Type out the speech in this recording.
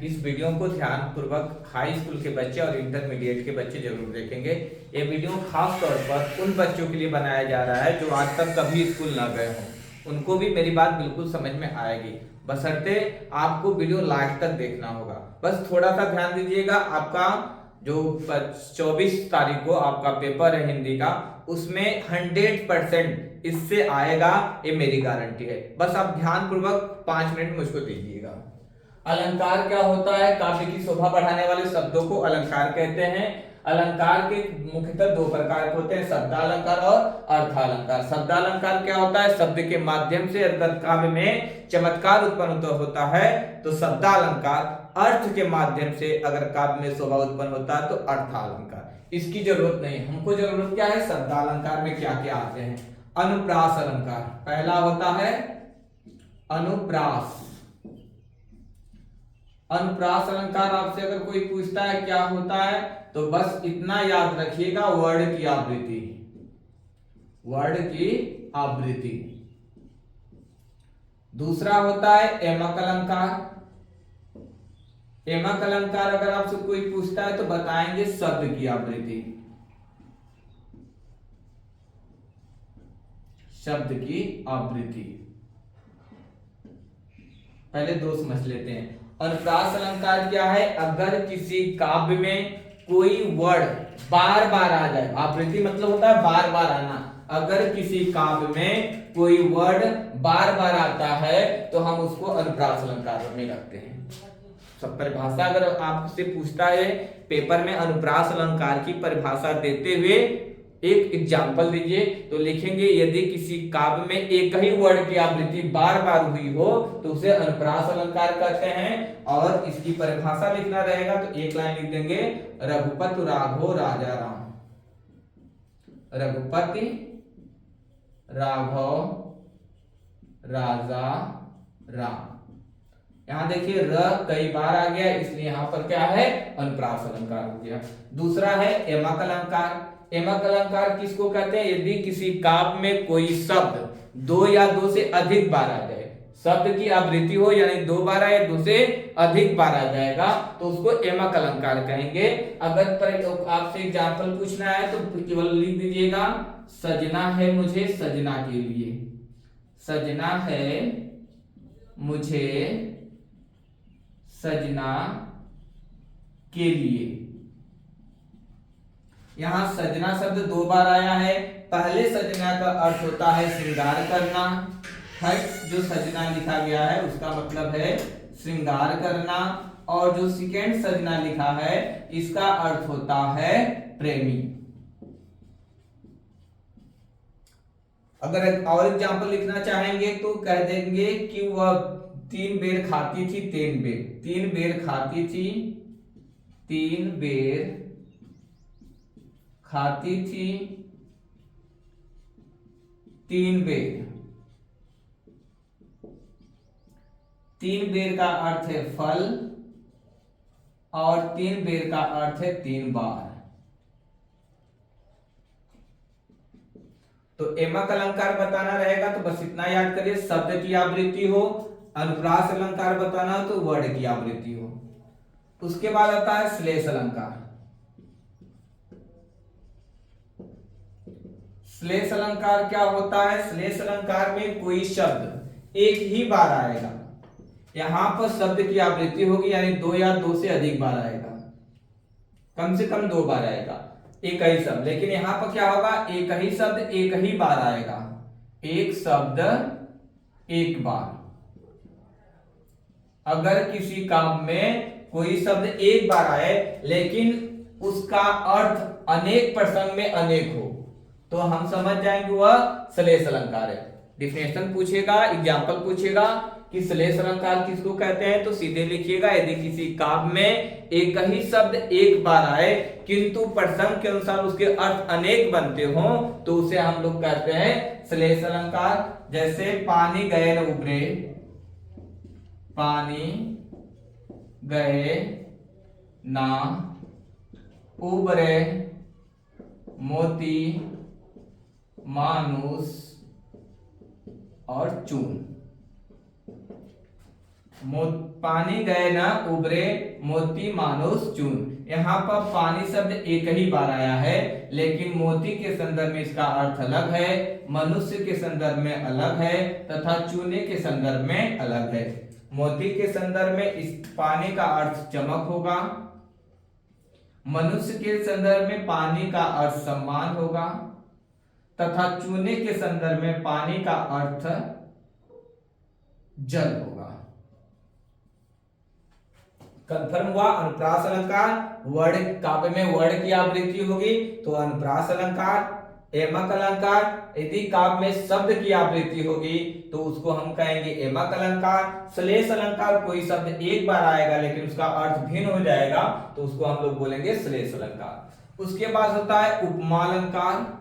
इस वीडियो को ध्यानपूर्वक हाई स्कूल के बच्चे और इंटरमीडिएट के बच्चे जरूर देखेंगे। ये वीडियो खास तौर पर उन बच्चों के लिए बनाया जा रहा है जो आज तक कभी स्कूल ना गए हों। उनको भी मेरी बात बिल्कुल समझ में आएगी, बशर्ते आपको वीडियो लास्ट तक देखना होगा। बस थोड़ा सा ध्यान दीजिएगा। आपका जो 24 तारीख को आपका पेपर है हिंदी का, उसमें 100% इससे आएगा, ये मेरी गारंटी है। बस आप ध्यानपूर्वक 5 मिनट मुझको दीजिएगा। अलंकार क्या होता है? काव्य की शोभा बढ़ाने वाले शब्दों को अलंकार कहते हैं। अलंकार के मुख्यतः 2 प्रकार के होते हैं, शब्दालंकार और अर्थालंकार। शब्दालंकार क्या होता है? शब्द के माध्यम से अगर काव्य में चमत्कार उत्पन्न होता है तो शब्दालंकार। अर्थ के माध्यम से अगर काव्य में शोभा उत्पन्न होता है तो अर्थालंकार। इसकी जरूरत नहीं, हमको जरूरत क्या है? शब्दालंकार में क्या क्या आते हैं? अनुप्रास अलंकार पहला होता है। अनुप्रास अनुप्रास अलंकार आपसे अगर कोई पूछता है क्या होता है, तो बस इतना याद रखिएगा, वर्ड की आवृत्ति। वर्ड की आवृत्ति। दूसरा होता है एमक अलंकार। एमक अलंकार अगर आपसे कोई पूछता है तो बताएंगे शब्द की आवृत्ति। शब्द की आवृत्ति। पहले 2 समझ लेते हैं। अनुप्रास अलंकार क्या है? अगर किसी काव्य में कोई वर्ड बार बार आ जाए, आवृत्ति मतलब होता है बार बार आना। अगर किसी काव्य में कोई वर्ड बार बार आता है तो हम उसको अनुप्रास अलंकार में रखते हैं। सब परिभाषा अगर आपसे पूछता है पेपर में अनुप्रास अलंकार की परिभाषा देते हुए एक एग्जाम्पल दीजिए, तो लिखेंगे यदि किसी काव्य में एक ही वर्ड की आवृत्ति बार बार हुई हो तो उसे अनुप्रास अलंकार कहते हैं। और इसकी परिभाषा लिखना रहेगा तो एक लाइन लिख देंगे, रघुपति राघव राजा राम। रघुपति राघव राजा राम। यहां देखिए र कई बार आ गया, इसलिए यहां पर क्या है? अनुप्रास अलंकार हो गया। दूसरा है एमक अलंकार। एमक अलंकार किसको कहते हैं? यदि किसी काव्य में कोई शब्द 2 या 2 से अधिक बार आ जाए, शब्द की आवृत्ति हो यानी 2 बार आए, 2 से अधिक बार आ जाएगा तो उसको एमक अलंकार कहेंगे। अगर आपसे एग्जाम्पल पूछना है तो केवल लिख दीजिएगा, सजना है मुझे सजना के लिए। सजना है मुझे सजना के लिए। यहां सजना शब्द 2 बार आया है। पहले सजना का अर्थ होता है श्रृंगार करना। फर्स्ट जो सजना लिखा गया है उसका मतलब है श्रृंगार करना, और जो सेकेंड सजना लिखा है इसका अर्थ होता है प्रेमी। अगर और एग्जाम्पल लिखना चाहेंगे तो कह देंगे कि वह 3 बेर खाती थी 3 बेर। 3 बेर खाती थी 3 बेर खाती थी 3 बेर। 3 बेर का अर्थ है फल और 3 बेर का अर्थ है 3 बार। तो एमक अलंकार बताना रहेगा तो बस इतना याद करिए, शब्द की आवृत्ति हो। अनुप्रास अलंकार बताना हो तो वर्ड की आवृत्ति हो। उसके बाद आता है श्लेष अलंकार। श्लेष अलंकार क्या होता है? श्लेष अलंकार में कोई शब्द एक ही बार आएगा। यहां पर शब्द की आवृत्ति होगी यानी 2 या 2 से अधिक बार आएगा, कम से कम 2 बार आएगा एक ही शब्द। लेकिन यहां पर क्या होगा? एक ही शब्द एक ही बार आएगा। एक शब्द एक बार। अगर किसी काव्य में कोई शब्द एक बार आए लेकिन उसका अर्थ अनेक प्रसंग में अनेक हो तो हम समझ जाएंगे वह श्लेष अलंकार है। डिफिनेशन पूछेगा, एग्जाम्पल पूछेगा कि श्लेष अलंकार किसको कहते हैं, तो सीधे लिखिएगा यदि किसी काव्य में एक ही शब्द एक बार आए किंतु प्रसंग के अनुसार उसके अर्थ अनेक बनते हो तो उसे हम लोग कहते हैं श्लेष अलंकार। जैसे पानी गए न उबरे, पानी गए ना उबरे, मोती मानुष और चून। पानी गए न उबरे मोती मानुष चून। यहाँ पर पानी शब्द एक ही बार आया है, लेकिन मोती के संदर्भ में इसका अर्थ अलग है, मनुष्य के संदर्भ में अलग है तथा चूने के संदर्भ में अलग है। मोती के संदर्भ में इस पानी का अर्थ चमक होगा, मनुष्य के संदर्भ में पानी का अर्थ सम्मान होगा तथा चूने के संदर्भ में पानी का अर्थ जल होगा। कंफर्म हुआ। अनुप्रास अलंकार वर्ण काव्य में वर्ण की आवृत्ति होगी तो अनुप्रास अलंकार। एमक अलंकार यदि काव्य में शब्द की आवृत्ति होगी तो उसको हम कहेंगे एमक अलंकार। श्लेष अलंकार कोई शब्द एक बार आएगा लेकिन उसका अर्थ भिन्न हो जाएगा तो उसको हम लोग बोलेंगे श्लेष अलंकार। उसके बाद होता है उपमा अलंकार।